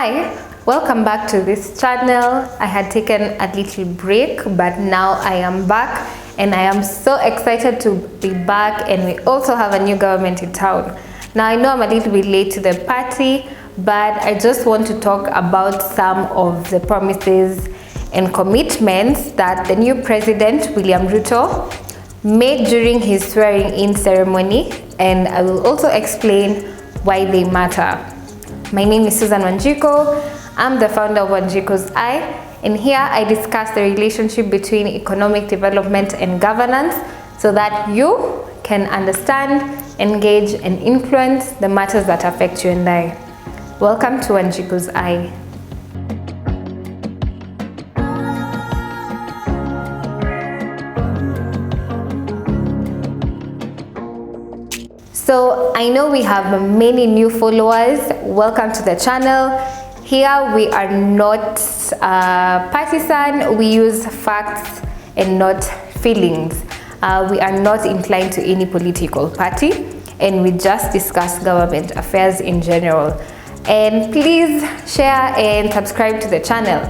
Hi, welcome back to this channel. I had taken a little break, but now I am back and I am so excited to be back, and we also have a new government in town. Now I know I'm a little bit late to the party, but I just want to talk about some of the promises and commitments that the new president, William Ruto, made during his swearing-in ceremony, and I will also explain why they matter. My name is Susan Wanjiko. I'm the founder of Wanjiko's Eye, and here I discuss the relationship between economic development and governance so that you can understand, engage, and influence the matters that affect you and I. Welcome to Wanjiko's Eye. So I know we have many new followers. Welcome to the channel. Here we are not partisan. We use facts and not feelings. We are not inclined to any political party, and we just discuss government affairs in general. And please share and subscribe to the channel.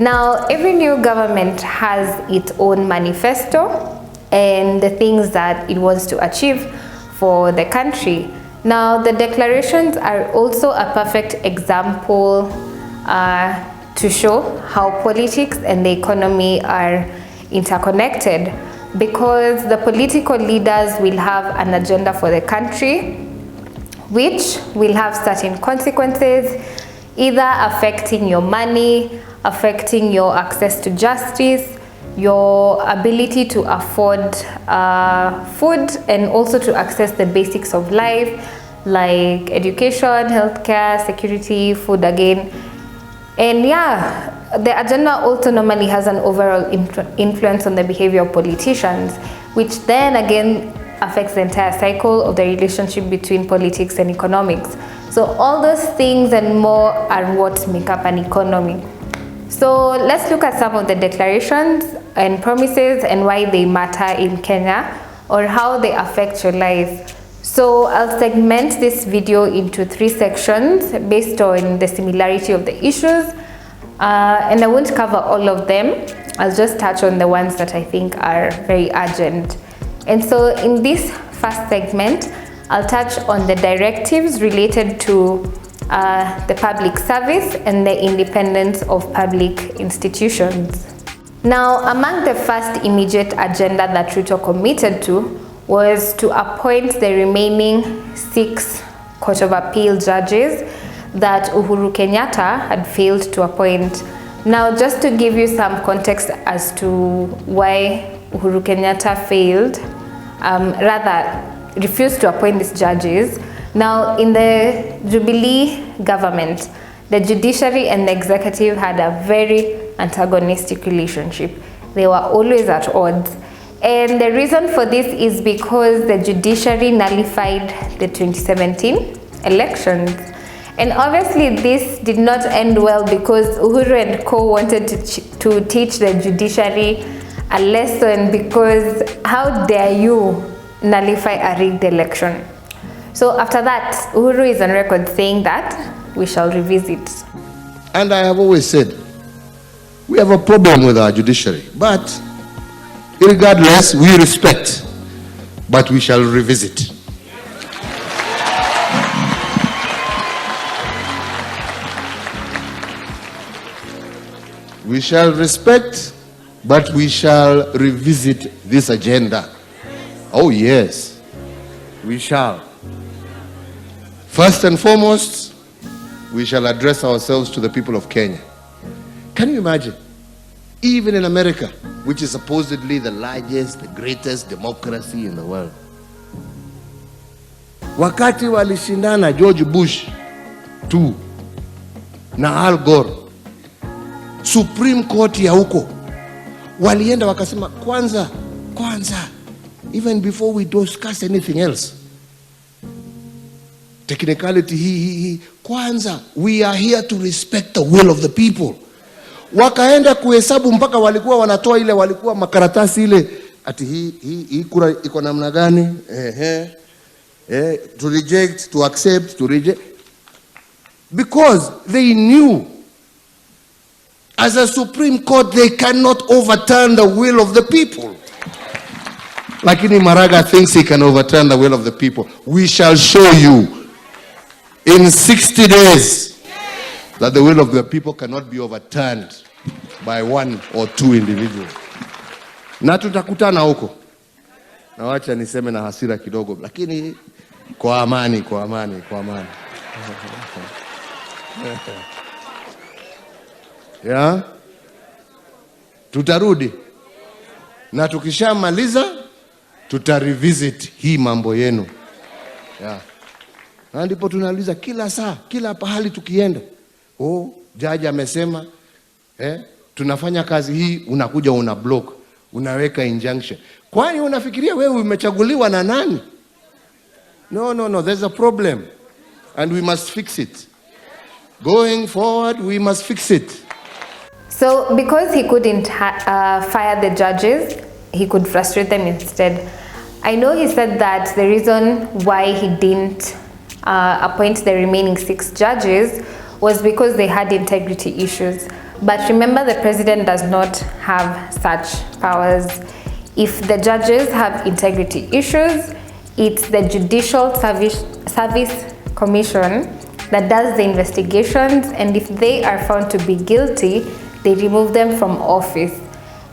Now, every new government has its own manifesto and the things that it wants to achieve for the country. Now, the declarations are also a perfect example to show how politics and the economy are interconnected, because the political leaders will have an agenda for the country which will have certain consequences, either affecting your money, affecting your access to justice, your ability to afford food, and also to access the basics of life like education, healthcare, security, food again. And yeah, the agenda also normally has an overall influence on the behavior of politicians, which then again affects the entire cycle of the relationship between politics and economics. So all those things and more are what make up an economy. So let's look at some of the declarations and promises and why they matter in Kenya, or how they affect your life. So I'll segment this video into 3 sections based on the similarity of the issues, and I won't cover all of them. I'll just touch on the ones that I think are very urgent. And so in this first segment, I'll touch on the directives related to the public service and the independence of public institutions. Now, among the first immediate agenda that Ruto committed to was to appoint the remaining 6 Court of Appeal judges that Uhuru Kenyatta had failed to appoint. Now, just to give you some context as to why Uhuru Kenyatta failed, rather refused to appoint these judges. Now, in the Jubilee government, the judiciary and the executive had a very antagonistic relationship. They were always at odds. And the reason for this is because the judiciary nullified the 2017 elections. And obviously this did not end well, because Uhuru and co wanted to teach the judiciary a lesson, because how dare you nullify a rigged election. So after that, Uhuru is on record saying that we shall revisit. And I have always said, we have a problem with our judiciary, but regardless, we respect, but we shall revisit. We shall respect, but we shall revisit this agenda. Oh yes, we shall. First and foremost, we shall address ourselves to the people of Kenya. Can you imagine? Even in America, which is supposedly the largest, the greatest democracy in the world, wakati walishindana George Bush tu na Al Gore, Supreme Court ya huko walienda wakasema kwanza, even before we discuss anything else, technicality hii kwanza, we are here to respect the will of the people. Wakaenda kuhesabu mpaka walikuwa wanatoa ile, walikuwa makaratasi ile, ati hii kura iko namna gani, to reject, to accept, to reject. because they knew as a Supreme Court they cannot overturn the will of the people. Lakini Maraga thinks he can overturn the will of the people. We shall show you in 60 days that the will of the people cannot be overturned by one or two individuals. Na tutakutana huko. Na wacha niseme na hasira kidogo, lakini kwa amani. Yeah? Tutarudi. Na tukishamaliza tutarevisit hii mambo yenu. Yeah. Na ndipo tunauliza kila saa, kila pahali tukienda. Jaji amesema, tunafanya kazi hii, unakuja una block, unaweka injunction. Kwani unafikiria wewe umechaguliwa na nani? No, there's a problem and we must fix it. Going forward, we must fix it. So because he couldn't fire the judges, he could frustrate them instead. I know he said that the reason why he didn't appoint the remaining 6 judges was because they had integrity issues. But remember, the president does not have such powers. If the judges have integrity issues, it's the Judicial Service Commission that does the investigations, and if they are found to be guilty, they remove them from office.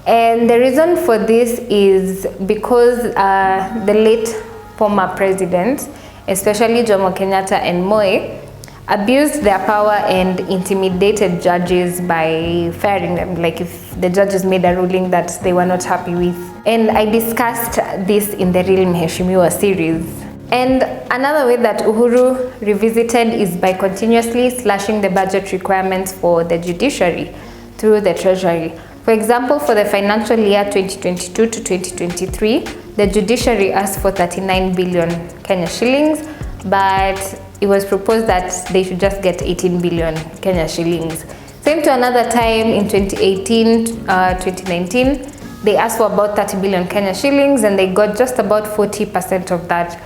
And the reason for this is because the late former presidents, especially Jomo Kenyatta and Moi, abused their power and intimidated judges by firing them, like if the judges made a ruling that they were not happy with. And I discussed this in the Real Mheshimiwa series. And another way that Uhuru revisited is by continuously slashing the budget requirements for the judiciary through the treasury. For example, for the financial year 2022 to 2023, the judiciary asked for 39 billion Kenya shillings, but it was proposed that they should just get 18 billion Kenya shillings. Same to another time in 2018, 2019, they asked for about 30 billion Kenya shillings and they got just about 40% of that.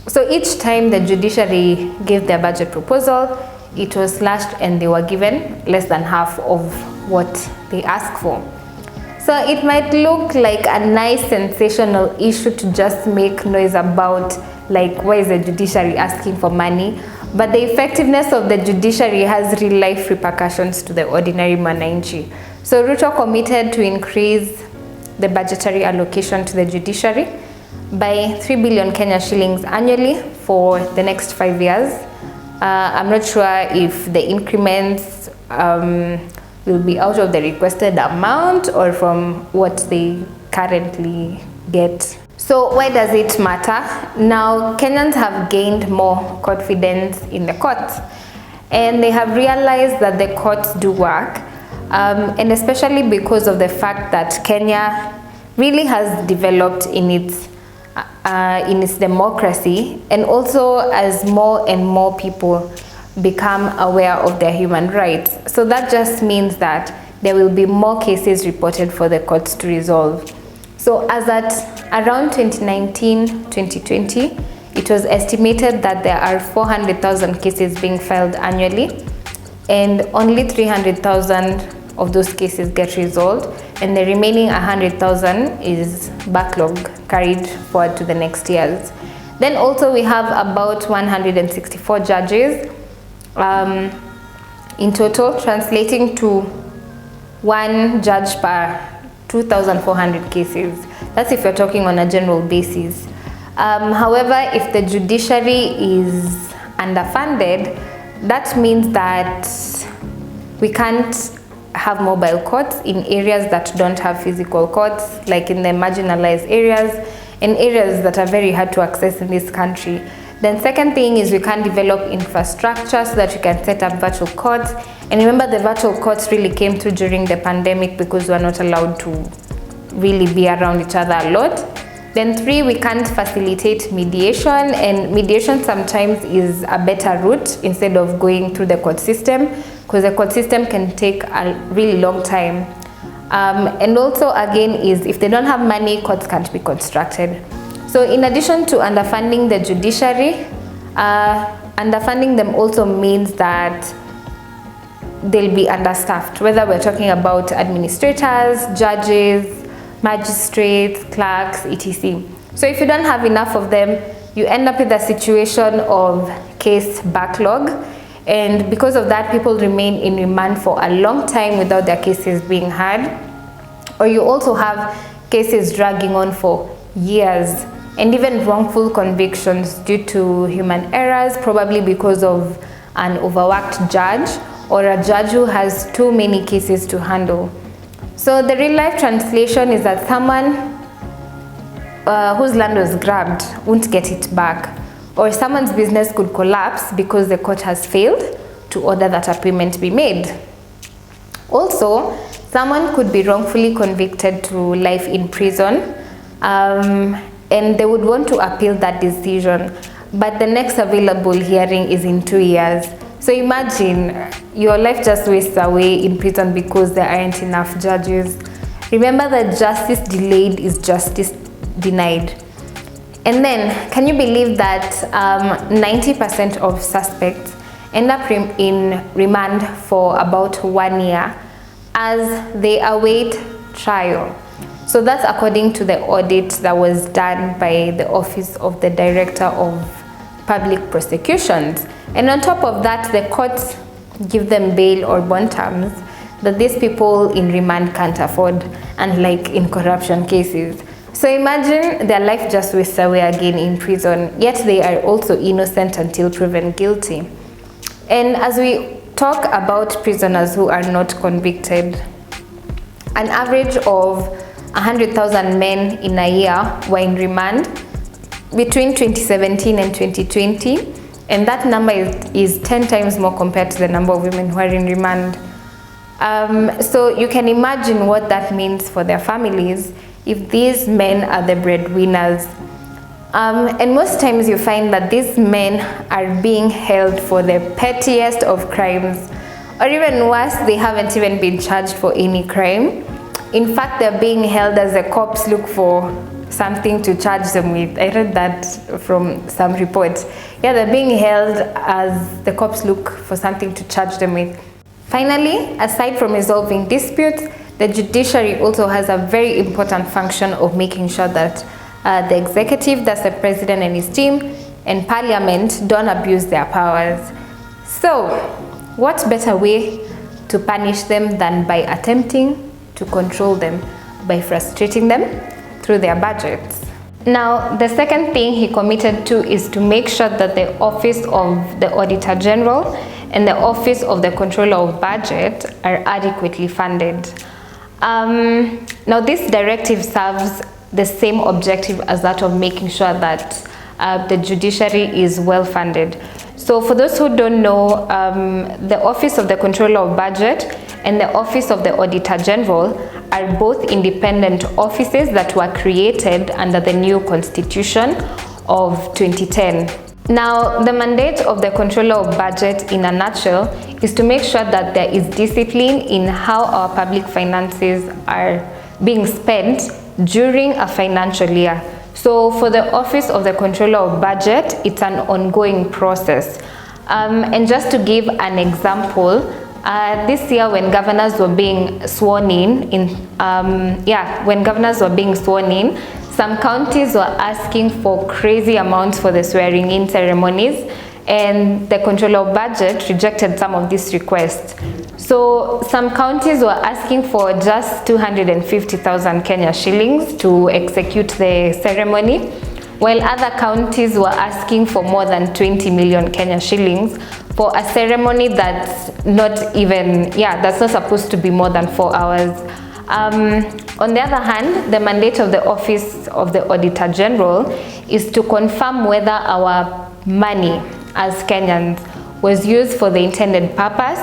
So each time the judiciary gave their budget proposal, it was slashed and they were given less than half of what they asked for. So it might look like a nice sensational issue to just make noise about, like why is the judiciary asking for money, but the effectiveness of the judiciary has real life repercussions to the ordinary mwananchi. So Ruto committed to increase the budgetary allocation to the judiciary by 3 billion Kenya shillings annually for the next 5 years. I'm not sure if the increments will be out of the requested amount or from what they currently get. So why does it matter? Now, Kenyans have gained more confidence in the courts, and they have realized that the courts do work, and especially because of the fact that Kenya really has developed in its democracy, and also as more and more people become aware of their human rights. So that just means that there will be more cases reported for the courts to resolve. So as at around 2019-2020, it was estimated that there are 400,000 cases being filed annually, and only 300,000 of those cases get resolved, and the remaining 100,000 is backlog carried forward to the next years. Then also we have about 164 judges in total, translating to 1 judge per 2,400 cases. That's if you're talking on a general basis. However, if the judiciary is underfunded, that means that we can't have mobile courts in areas that don't have physical courts, like in the marginalized areas and areas that are very hard to access in this country. Then second thing is we can't develop infrastructure so that we can set up virtual courts. And remember, the virtual courts really came through during the pandemic because we are not allowed to really be around each other a lot. Then 3, we can't facilitate mediation, and mediation sometimes is a better route instead of going through the court system, because the court system can take a really long time. And also again is if they don't have money, courts can't be constructed. So in addition to underfunding the judiciary, underfunding them also means that they'll be understaffed, whether we're talking about administrators, judges, magistrates, clerks, etc. So if you don't have enough of them, you end up with a situation of case backlog, and because of that, people remain in remand for a long time without their cases being heard. Or you also have cases dragging on for years, and even wrongful convictions due to human errors, probably because of an overworked judge or a judge who has too many cases to handle. So the real life translation is that someone whose land was grabbed won't get it back, or someone's business could collapse because the court has failed to order that a payment be made. Also, someone could be wrongfully convicted to life in prison, and they would want to appeal that decision, but the next available hearing is in 2 years. So imagine your life just wastes away in prison because there aren't enough judges. Remember that justice delayed is justice denied. And then, can you believe that 90% of suspects end up in remand for about 1 year as they await trial? So that's according to the audit that was done by the Office of the Director of Public Prosecutions. And on top of that, the courts give them bail or bond terms that these people in remand can't afford, unlike in corruption cases. So imagine their life just wastes away again in prison, yet they are also innocent until proven guilty. And as we talk about prisoners who are not convicted, an average of 100,000 men in a year were in remand between 2017 and 2020, and that number is 10 times more compared to the number of women who are in remand. So you can imagine what that means for their families if these men are the breadwinners. And most times you find that these men are being held for the pettiest of crimes, or even worse, they haven't even been charged for any crime. In fact, they're being held as the cops look for something to charge them with. I read that from some reports. Yeah, they're being held as the cops look for something to charge them with. Finally, aside from resolving disputes, the judiciary also has a very important function of making sure that the executive, that's the president and his team, and parliament don't abuse their powers. So, what better way to punish them than by attempting to control them, by frustrating them through their budgets? Now, the second thing he committed to is to make sure that the Office of the Auditor General and the Office of the Controller of Budget are adequately funded. Now, this directive serves the same objective as that of making sure that the judiciary is well funded. So for those who don't know, the Office of the Controller of Budget and the Office of the Auditor General are both independent offices that were created under the new Constitution of 2010. Now, the mandate of the Controller of Budget in a nutshell is to make sure that there is discipline in how our public finances are being spent during a financial year. So for the Office of the Controller of Budget, it's an ongoing process. And just to give an example, this year when governors were being sworn in, some counties were asking for crazy amounts for the swearing-in ceremonies, and the Controller of Budget rejected some of these requests. So some counties were asking for just 250,000 Kenya shillings to execute the ceremony, while other counties were asking for more than 20 million Kenya shillings for a ceremony that's not supposed to be more than 4 hours. On the other hand, the mandate of the Office of the Auditor General is to confirm whether our money as Kenyans was used for the intended purpose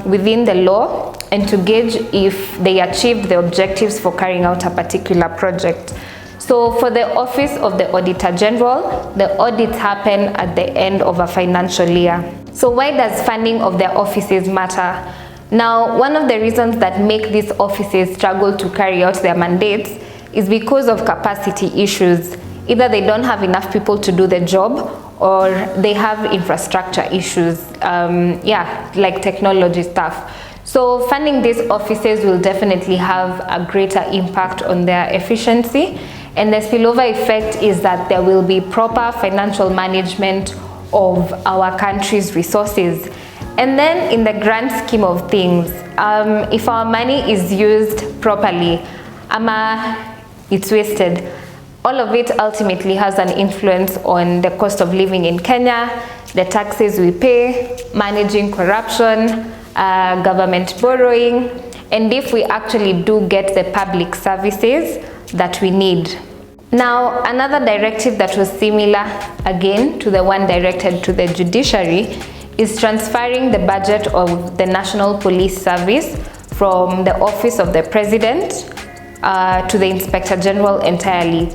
within the law, and to gauge if they achieved the objectives for carrying out a particular project. So for the Office of the Auditor General, the audits happen at the end of a financial year. So why does funding of their offices matter? Now, one of the reasons that make these offices struggle to carry out their mandates is because of capacity issues. Either they don't have enough people to do the job, or they have infrastructure issues, like technology stuff. So funding these offices will definitely have a greater impact on their efficiency, and the spillover effect is that there will be proper financial management of our country's resources. And then in the grand scheme of things, if our money is used properly, it's wasted, all of it ultimately has an influence on the cost of living in Kenya, the taxes we pay, managing corruption, government borrowing, and if we actually do get the public services that we need. Now, another directive that was similar, again, to the one directed to the judiciary is transferring the budget of the National Police Service from the Office of the President to the Inspector General entirely.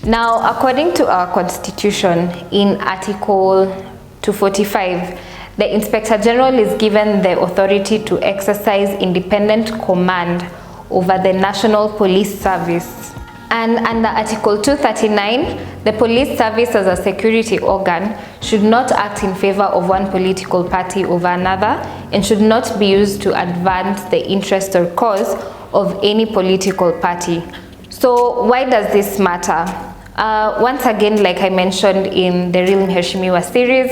Now, according to our Constitution, in Article 245, the Inspector General is given the authority to exercise independent command over the National Police Service. And under Article 239, the police service as a security organ should not act in favor of one political party over another and should not be used to advance the interest or cause of any political party. So why does this matter? Once again, like I mentioned in the Real Mheshimiwa series,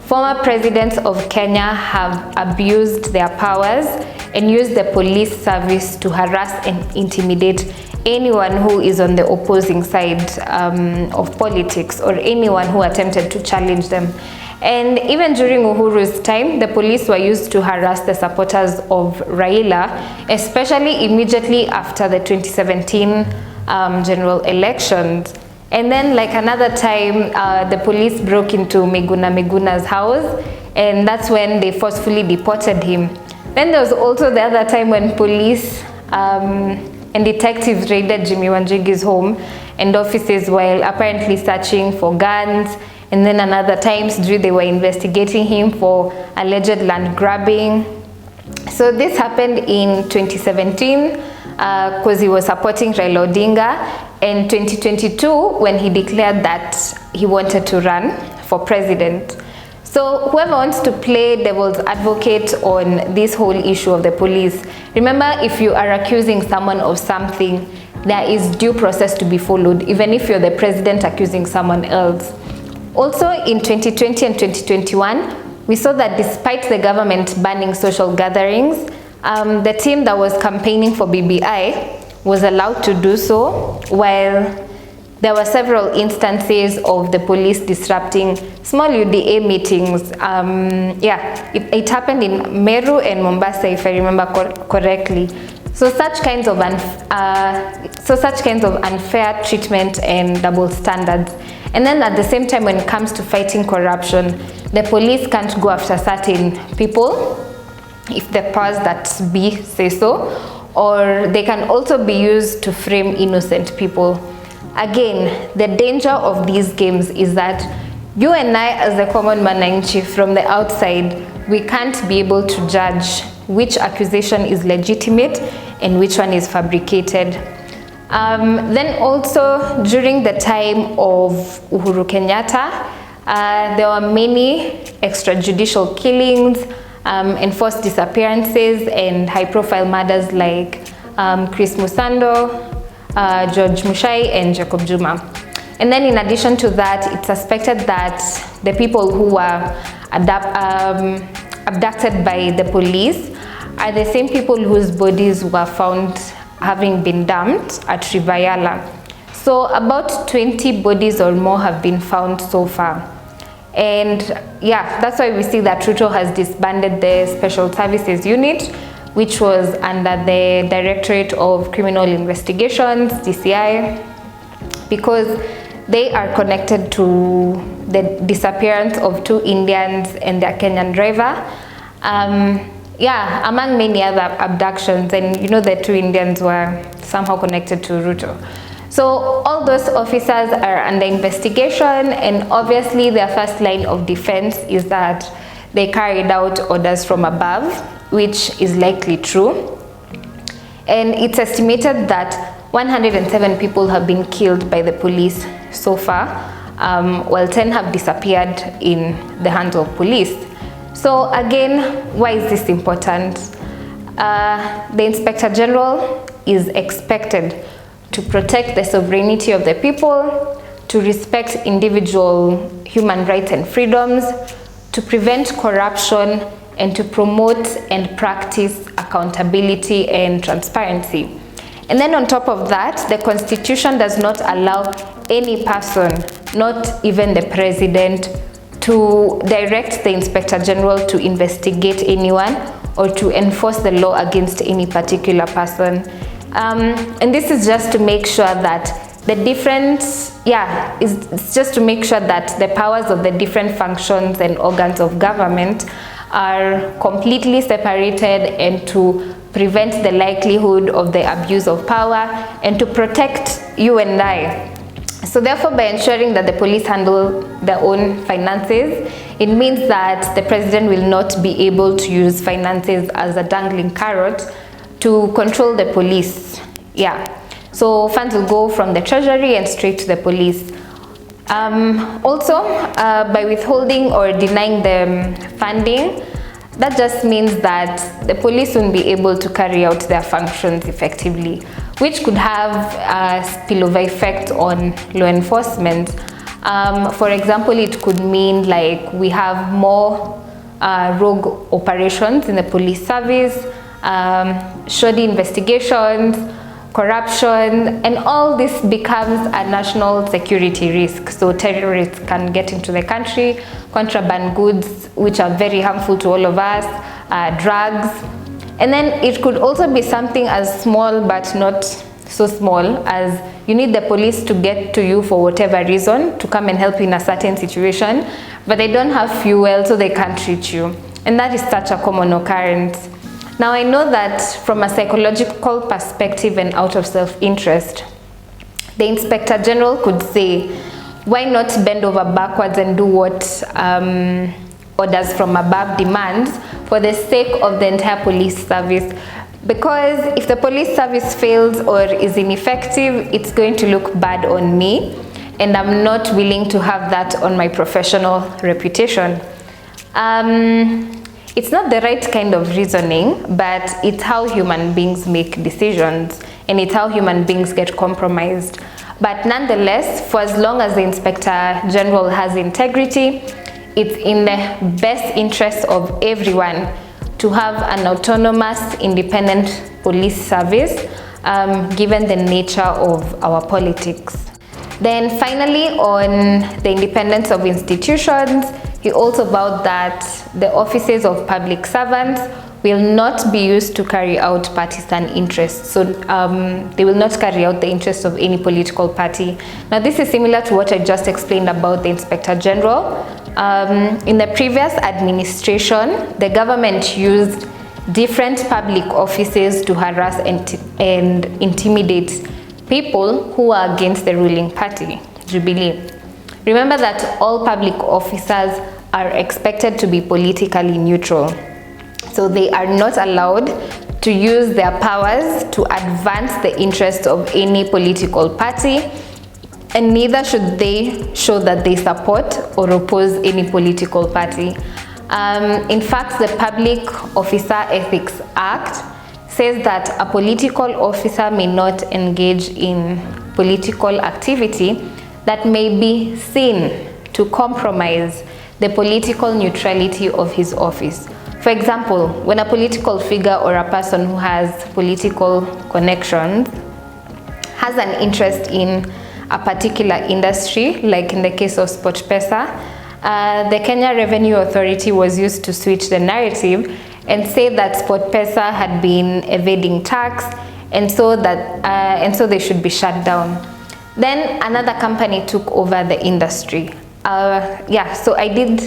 former presidents of Kenya have abused their powers and used the police service to harass and intimidate anyone who is on the opposing side of politics, or anyone who attempted to challenge them. And even during Uhuru's time, the police were used to harass the supporters of Raila, especially immediately after the 2017 general elections. And then, like another time, the police broke into Miguna's house, and that's when they forcefully deported him. Then there was also the other time when police and detectives raided Jimmy Wanjigi's home and offices while apparently searching for guns. And then another time, they were investigating him for alleged land grabbing. So this happened in 2017 because he was supporting Raila Odinga, and 2022 when he declared that he wanted to run for president. So whoever wants to play devil's advocate on this whole issue of the police, remember, if you are accusing someone of something, there is due process to be followed, even if you're the president accusing someone else. Also, in 2020 and 2021, we saw that despite the government banning social gatherings, the team that was campaigning for BBI was allowed to do so, while there were several instances of the police disrupting small UDA meetings. It happened in Meru and Mombasa, if I remember correctly. So such kinds of unfair treatment and double standards. And then at the same time, when it comes to fighting corruption, the police can't go after certain people if the powers that be say so, or they can also be used to frame innocent people. Again, the danger of these games is that you and I, as the common mananchi from the outside, we can't be able to judge which accusation is legitimate and which one is fabricated. Then also, during the time of Uhuru Kenyatta, there were many extrajudicial killings, enforced disappearances, and high-profile murders like Chris Musando, George Mushai, and Jacob Juma. And then in addition to that, it's suspected that the people who were abducted by the police are the same people whose bodies were found having been dumped at Rivayala. So about 20 bodies or more have been found so far. And yeah, that's why we see that Ruto has disbanded the Special Services Unit, which was under the Directorate of Criminal Investigations, DCI, because they are connected to the disappearance of 2 Indians and their Kenyan driver. Among many other abductions, and you know, the 2 Indians were somehow connected to Ruto. So all those officers are under investigation, and obviously their first line of defense is that they carried out orders from above, which is likely true. And it's estimated that 107 people have been killed by the police so far, while 10 have disappeared in the hands of police. So again, why is this important? The Inspector General is expected to protect the sovereignty of the people, to respect individual human rights and freedoms, to prevent corruption, and to promote and practice accountability and transparency. And then on top of that, the Constitution does not allow any person, not even the President, to direct the Inspector General to investigate anyone or to enforce the law against any particular person. And this is just to make sure that it's just to make sure that the powers of the different functions and organs of government are completely separated, and to prevent the likelihood of the abuse of power, and to protect you and I. So therefore, by ensuring that the police handle their own finances, it means that the president will not be able to use finances as a dangling carrot to control the police. So funds will go from the treasury and straight to the police. Also, by withholding or denying them funding, that just means that the police won't be able to carry out their functions effectively, which could have a spillover effect on law enforcement. For example, it could mean like we have more rogue operations in the police service, shoddy investigations, corruption, and all this becomes a national security risk. So terrorists can get into the country, contraband goods, which are very harmful to all of us, drugs. And then it could also be something as small but not so small as you need the police to get to you for whatever reason to come and help you in a certain situation, but they don't have fuel, so they can't treat you. And that is such a common occurrence. Now, I know that from a psychological perspective and out of self-interest, the Inspector General could say, why not bend over backwards and do what orders from above demands for the sake of the entire police service? Because if the police service fails or is ineffective, it's going to look bad on me, and I'm not willing to have that on my professional reputation. It's not the right kind of reasoning, but it's how human beings make decisions, and it's how human beings get compromised. But nonetheless, for as long as the Inspector General has integrity, it's in the best interest of everyone to have an autonomous, independent police service, given the nature of our politics. Then finally, on the independence of institutions, he also vowed that the offices of public servants will not be used to carry out partisan interests. So they will not carry out the interests of any political party. Now, this is similar to what I just explained about the Inspector General. In the previous administration, the government used different public offices to harass and intimidate people who are against the ruling party, Jubilee. Remember that all public officers are expected to be politically neutral. So they are not allowed to use their powers to advance the interests of any political party, and neither should they show that they support or oppose any political party. In fact, the Public Officer Ethics Act says that a political officer may not engage in political activity that may be seen to compromise the political neutrality of his office. For example, when a political figure or a person who has political connections has an interest in a particular industry, like in the case of SportPesa, the Kenya Revenue Authority was used to switch the narrative and say that SportPesa had been evading tax, and so they should be shut down. Then another company took over the industry. So I did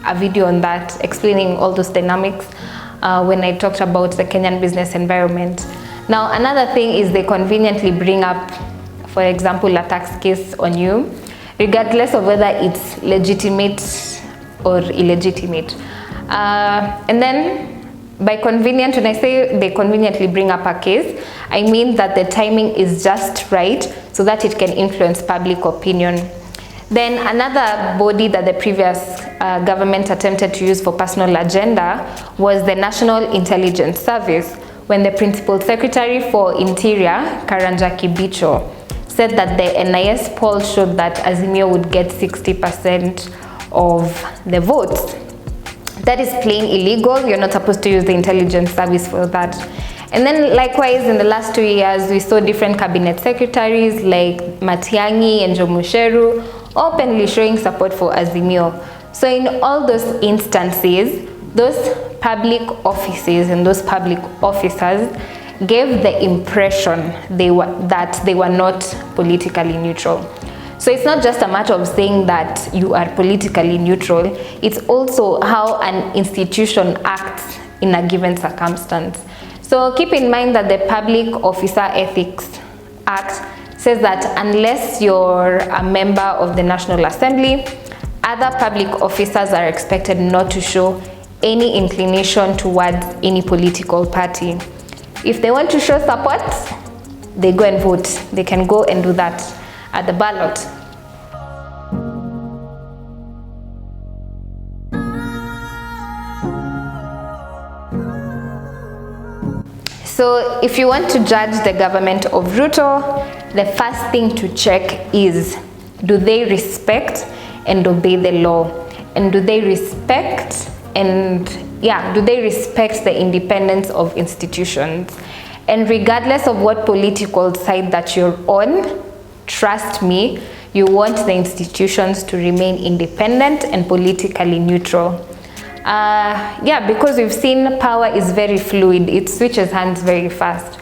a video on that explaining all those dynamics when I talked about the Kenyan business environment. Now, another thing is they conveniently bring up, for example, a tax case on you, regardless of whether it's legitimate or illegitimate. And then by convenient, when I say they conveniently bring up a case, I mean that the timing is just right so that it can influence public opinion. Then another body that the previous government attempted to use for personal agenda was the National Intelligence Service, when the Principal Secretary for Interior, Karanja Kibicho, said that the NIS poll showed that Azimio would get 60% of the votes. That is plain illegal. You're not supposed to use the intelligence service for that. And then likewise, in the last 2 years, we saw different cabinet secretaries like Matiang'i and Jomusheru openly showing support for Azimio. So in all those instances, those public offices and those public officers gave the impression that they were not politically neutral. So it's not just a matter of saying that you are politically neutral, it's also how an institution acts in a given circumstance. So keep in mind that the Public Officer Ethics Act says that unless you're a member of the National Assembly, other public officers are expected not to show any inclination towards any political party. If they want to show support, they go and vote. They can go and do that at the ballot. So if you want to judge the government of Ruto, the first thing to check is, do they respect and obey the law? And do they respect the independence of institutions? And regardless of what political side that you're on, trust me, you want the institutions to remain independent and politically neutral. Because we've seen power is very fluid. It switches hands very fast.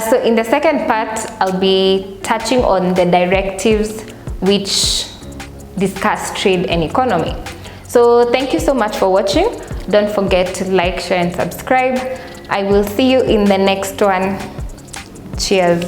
So in the second part, I'll be touching on the directives which discuss trade and economy. So thank you so much for watching. Don't forget to like, share, and subscribe. I will see you in the next one. Cheers.